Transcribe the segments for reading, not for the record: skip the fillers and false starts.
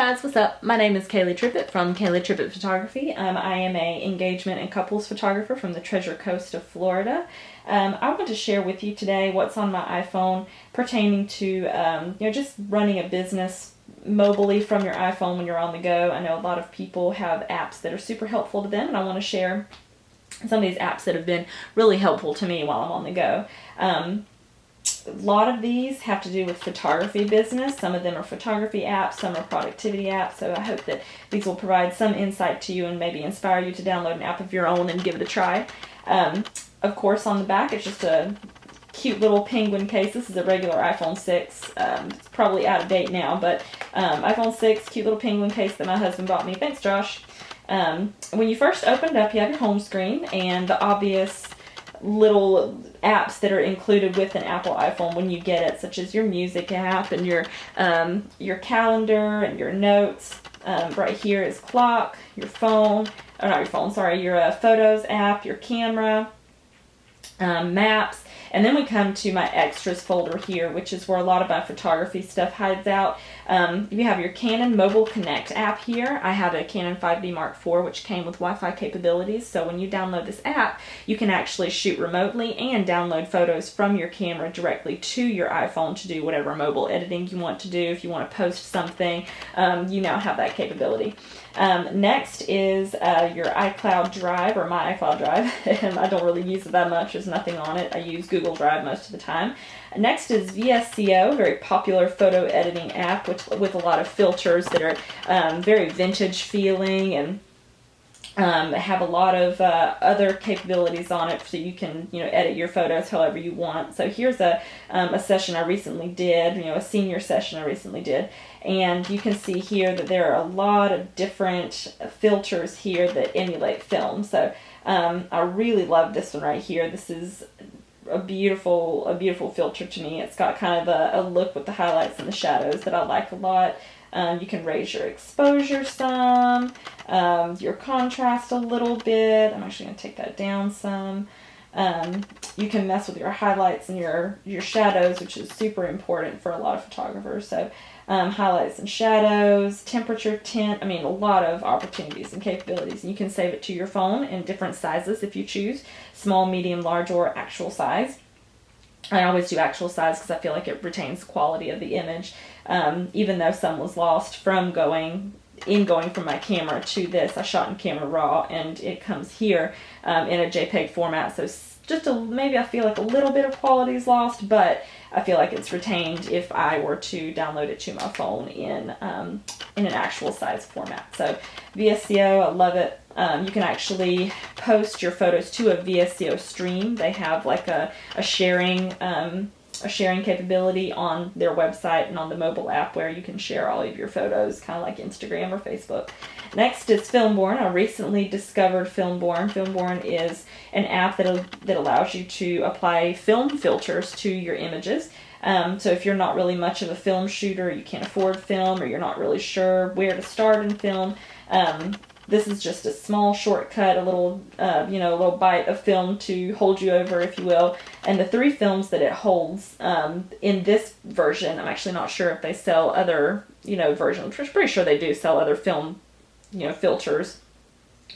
guys, what's up? My name is Kaylee Trippett from Kaylee Trippett Photography. I am a engagement and couples photographer from the Treasure Coast of Florida. I want to share with you today what's on my iPhone pertaining to just running a business mobily from your iPhone when you're on the go. I know a lot of people have apps that are super helpful to them, and I want to share some of these apps that have been really helpful to me while I'm on the go. A lot of these have to do with photography business. Some of them are photography apps, some are productivity apps, so I hope that these will provide some insight to you and maybe inspire you to download an app of your own and give it a try. Of course, on the back, it's just a cute little penguin case. This is a regular iPhone 6. It's probably out of date now, but iPhone 6, cute little penguin case that my husband bought me. Thanks, Josh. When you first opened up, you have your home screen and the obvious little apps that are included with an Apple iPhone when you get it, such as your music app and your calendar and your notes. Right here is clock, your phone, or not your phone, sorry, your photos app, your camera, maps, and then we come to my extras folder here, which is where a lot of my photography stuff hides out. You have your Canon Mobile Connect app here. I have a Canon 5D Mark IV, which came with Wi-Fi capabilities, so when you download this app, you can actually shoot remotely and download photos from your camera directly to your iPhone to do whatever mobile editing you want to do. If you want to post something, you now have that capability. Next is your iCloud Drive, or my iCloud Drive. I don't really use it that much. There's nothing on it. I use Google Drive most of the time. Next is VSCO, very popular photo editing app with a lot of filters that are very vintage feeling and have a lot of other capabilities on it, so you can edit your photos however you want. So here's a session I recently did, a senior session I recently did, and you can see here that there are a lot of different filters here that emulate film. So I really love this one right here. This is a beautiful filter to me. It's got kind of a look with the highlights and the shadows that I like a lot. You can raise your exposure some, your contrast a little bit. I'm actually going to take that down some. You can mess with your highlights and your shadows, which is super important for a lot of photographers. So highlights and shadows, temperature, tint, a lot of opportunities and capabilities. And you can save it to your phone in different sizes if you choose, small, medium, large, or actual size. I always do actual size because I feel like it retains the quality of the image, even though some was lost from going from my camera to this. I shot in camera raw, and it comes here in a JPEG format, so just maybe I feel like a little bit of quality is lost, but I feel like it's retained if I were to download it to my phone in an actual size format. So VSCO, I love it. You can actually post your photos to a VSCO stream. They have like a sharing capability on their website and on the mobile app where you can share all of your photos, kind of like Instagram or Facebook. Next is Filmborn. I recently discovered Filmborn. Filmborn is an app that allows you to apply film filters to your images. So if you're not really much of a film shooter, you can't afford film, or you're not really sure where to start in film, this is just a small shortcut, a little bite of film to hold you over, if you will. And the 3 films that it holds in this version, I'm actually not sure if they sell other, versions. I'm pretty sure they do sell other film, filters,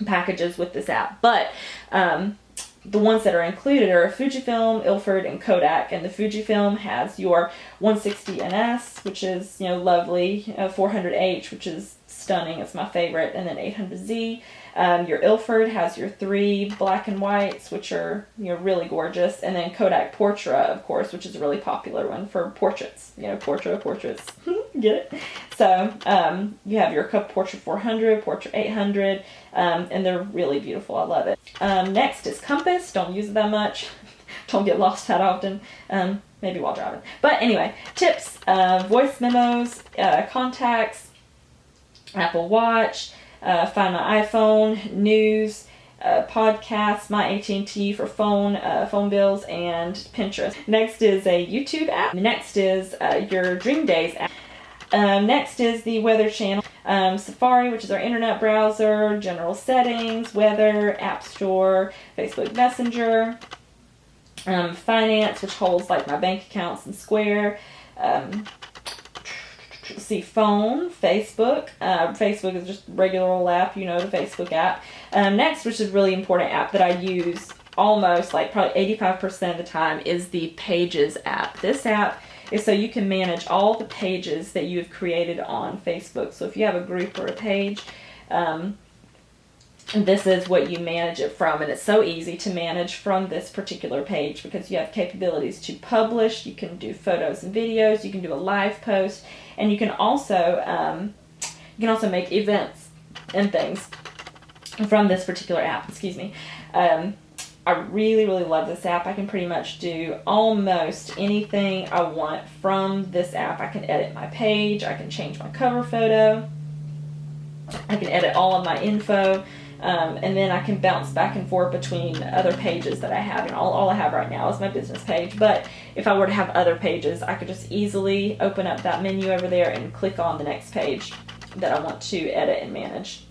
packages with this app. But the ones that are included are Fujifilm, Ilford, and Kodak. And the Fujifilm has your 160 NS, which is lovely, 400H, which is stunning, it's my favorite, and then 800Z. Your Ilford has your 3 black and whites, which are really gorgeous, and then Kodak Portra, of course, which is a really popular one for portraits. Portraits. Get it? So you have your Portra 400, Portra 800, and they're really beautiful. I love it. Next is Compass. Don't use it that much. Don't get lost that often. Maybe while driving. But anyway, tips: voice memos, contacts, Apple Watch, Find My iPhone, news, podcasts, My AT&T for phone bills, and Pinterest. Next is a YouTube app. Next is your Dream Days app. Next is the Weather Channel, Safari, which is our internet browser, general settings, weather, App Store, Facebook Messenger, Finance, which holds like my bank accounts and Square, see phone, Facebook. Facebook is just a regular old app, you know, the Facebook app. Next, which is a really important app that I use almost like probably 85% of the time, is the Pages app. This app is so you can manage all the pages that you have created on Facebook. So if you have a group or a page, this is what you manage it from, and it's so easy to manage from this particular page because you have capabilities to publish, you can do photos and videos, you can do a live post, and you can also make events and things from this particular app. Excuse me. I really, really love this app. I can pretty much do almost anything I want from this app. I can edit my page, I can change my cover photo, I can edit all of my info, and then I can bounce back and forth between other pages that I have. And all I have right now is my business page, but if I were to have other pages, I could just easily open up that menu over there and click on the next page that I want to edit and manage.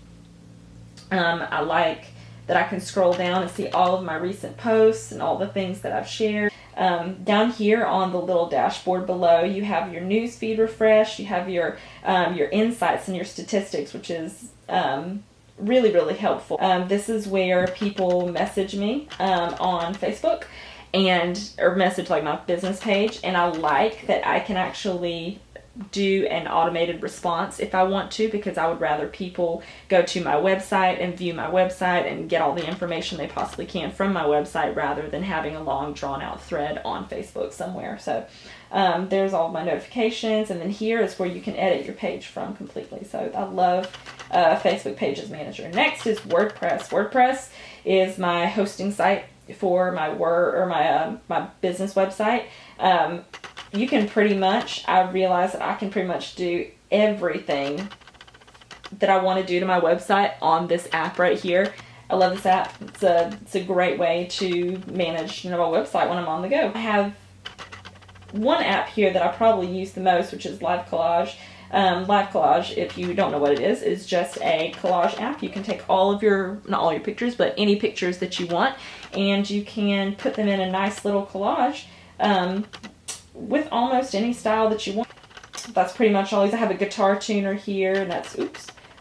I like that I can scroll down and see all of my recent posts and all the things that I've shared. Down here on the little dashboard below, you have your news feed refresh, you have your insights and your statistics, which is really, really helpful. This is where people message me on Facebook or message like my business page, and I like that I can actually do an automated response if I want to, because I would rather people go to my website and view my website and get all the information they possibly can from my website rather than having a long drawn out thread on Facebook somewhere. So there's all of my notifications, and then here is where you can edit your page from completely. So I love Facebook Pages Manager. Next is WordPress. WordPress is my hosting site for my my business website. You can pretty much, I realize that I can pretty much do everything that I want to do to my website on this app right here. I love this app. It's a great way to manage, you know, my website when I'm on the go. I have one app here that I probably use the most, which is Live Collage. Live Collage, if you don't know what it is just a collage app. You can take all of your, not all your pictures, but any pictures that you want, and you can put them in a nice little collage with almost any style that you want. That's pretty much all. I have a guitar tuner here, and that's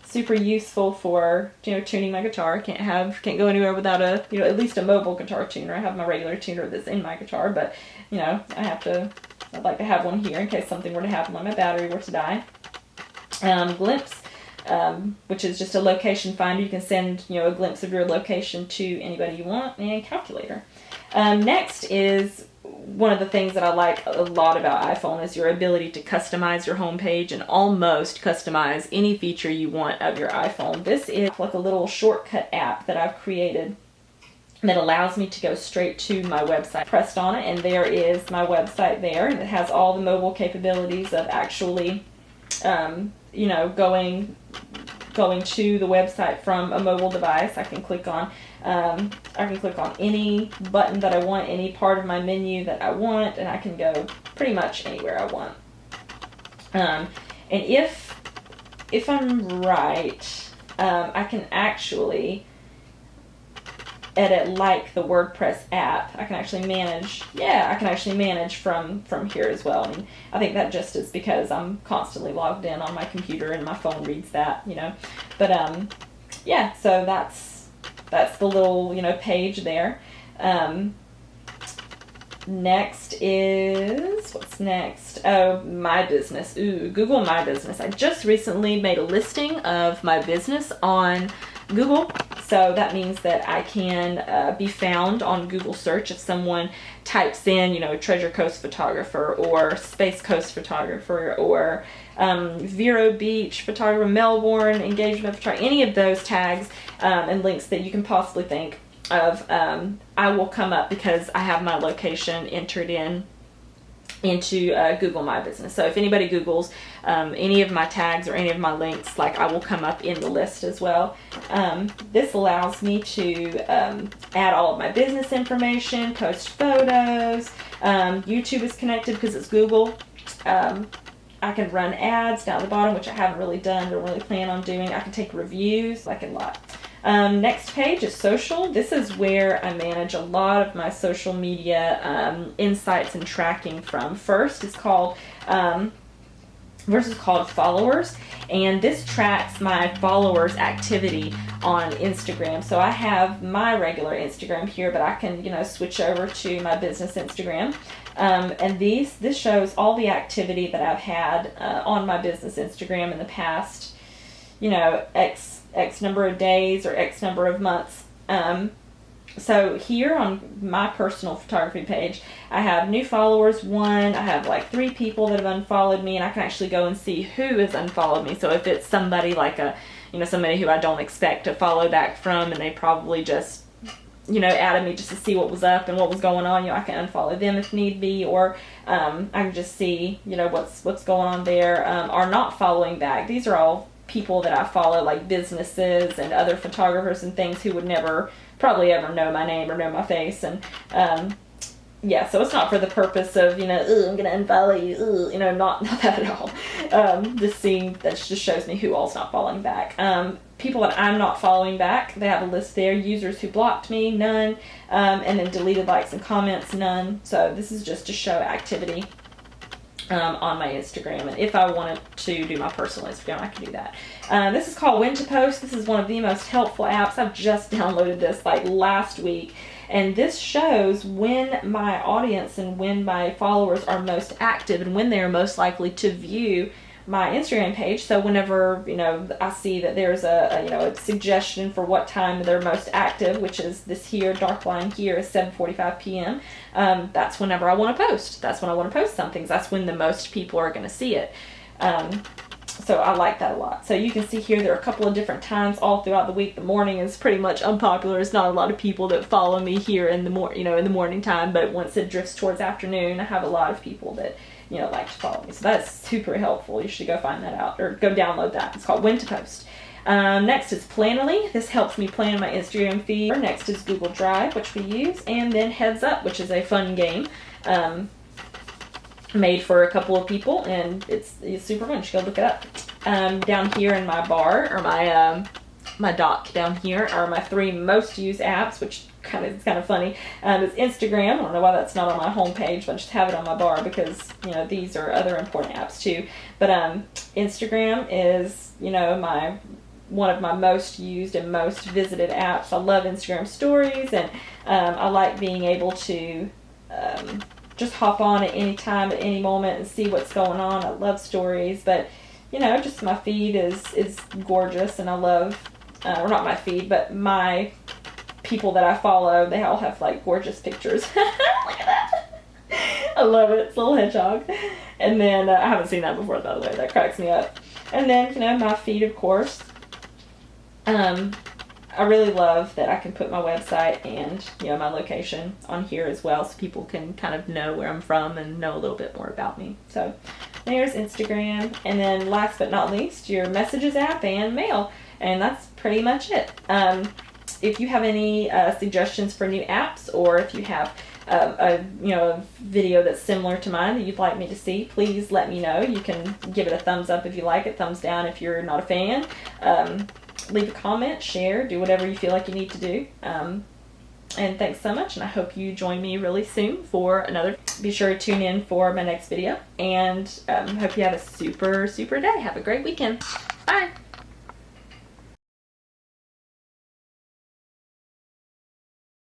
super useful for, you know, tuning my guitar. Can't go anywhere without a, you know, at least a mobile guitar tuner. I have my regular tuner that's in my guitar, but you know, I'd like to have one here in case something were to happen, like my battery were to die. Glimpse, which is just a location finder. You can send, you know, a glimpse of your location to anybody you want, and calculator. Next is one of the things that I like a lot about iPhone is your ability to customize your homepage and almost customize any feature you want of your iPhone. This is like a little shortcut app that I've created that allows me to go straight to my website. Pressed on it, and there is my website there, and it has all the mobile capabilities of actually you know, going to the website from a mobile device. I can click on any button that I want, any part of my menu that I want, and I can go pretty much anywhere I want. And if I'm right, I can actually edit like the WordPress app. I can actually manage from here as well. I mean, I think that just is because I'm constantly logged in on my computer and my phone reads that, you know. But yeah, so that's the little, you know, page there. Next is, what's next? Oh, My Business. Ooh, Google My Business. I just recently made a listing of my business on Google. So that means that I can be found on Google search if someone types in, you know, Treasure Coast Photographer or Space Coast Photographer or Vero Beach Photographer, Melbourne Engagement Photographer, any of those tags and links that you can possibly think of, I will come up because I have my location entered into Google My Business. So if anybody Googles any of my tags or any of my links, like, I will come up in the list as well. This allows me to add all of my business information, post photos. YouTube is connected because it's Google. I can run ads down the bottom, which I haven't really done, don't really plan on doing. I can take reviews, like a lot. Next page is social. This is where I manage a lot of my social media insights and tracking from. First is called versus called followers, and this tracks my followers activity on Instagram. So I have my regular Instagram here, but I can, switch over to my business Instagram. And this shows all the activity that I've had on my business Instagram in the past, X number of days or X number of months. So here on my personal photography page, I have new followers, 1. I have like 3 people that have unfollowed me, and I can actually go and see who has unfollowed me. So if it's somebody like somebody who I don't expect to follow back from, and they probably just, added me just to see what was up and what was going on, I can unfollow them if need be, or I can just see, what's going on there, are not following back. These are all people that I follow, like businesses and other photographers and things, who would never probably ever know my name or know my face. And so it's not for the purpose of I'm gonna unfollow you, not that at all. That just shows me who all's not following back. People that I'm not following back, they have a list there. Users who blocked me, none, and then deleted likes and comments, none. So this is just to show activity on my Instagram, and if I wanted to do my personal Instagram, I can do that. This is called When to Post. This is one of the most helpful apps. I've just downloaded this like last week, and this shows when my audience and when my followers are most active and when they are most likely to view my Instagram page. So whenever I see that there's a suggestion for what time they're most active, which is this here dark line here is 7:45 p.m. That's whenever I want to post. That's when I want to post something. That's when the most people are going to see it. So I like that a lot. So you can see here there are a couple of different times all throughout the week. The morning is pretty much unpopular. There's not a lot of people that follow me here in the in the morning time, but once it drifts towards afternoon, I have a lot of people that like to follow me. So that's super helpful. You should go find that out or go download that. It's called When to Post. Next is Planoly. This helps me plan my Instagram feed. Next is Google Drive, which we use, and then Heads Up, which is a fun game made for a couple of people, and it's super fun. You should go look it up. Down here in my bar, or my dock down here, are my 3 most used apps, which it's kind of funny. It's Instagram. I don't know why that's not on my homepage, but I just have it on my bar because these are other important apps too. But Instagram is one of my most used and most visited apps. I love Instagram stories, and I like being able to just hop on at any time, at any moment, and see what's going on. I love stories, but just my feed is gorgeous, and I love, or not my feed, but my people that I follow, they all have like gorgeous pictures. Look at that. I love it. It's a little hedgehog. And then I haven't seen that before, by the way. That cracks me up. And then my feed, of course. I really love that I can put my website and my location on here as well, so people can kind of know where I'm from and know a little bit more about me. So there's Instagram, and then last but not least, your Messages app and Mail, and that's pretty much it. If you have any suggestions for new apps, or if you have a video that's similar to mine that you'd like me to see, please let me know. You can give it a thumbs up if you like it, thumbs down if you're not a fan. Leave a comment, share, do whatever you feel like you need to do. And thanks so much, and I hope you join me really soon for another. Be sure to tune in for my next video, and hope you have a super day. Have a great weekend. Bye.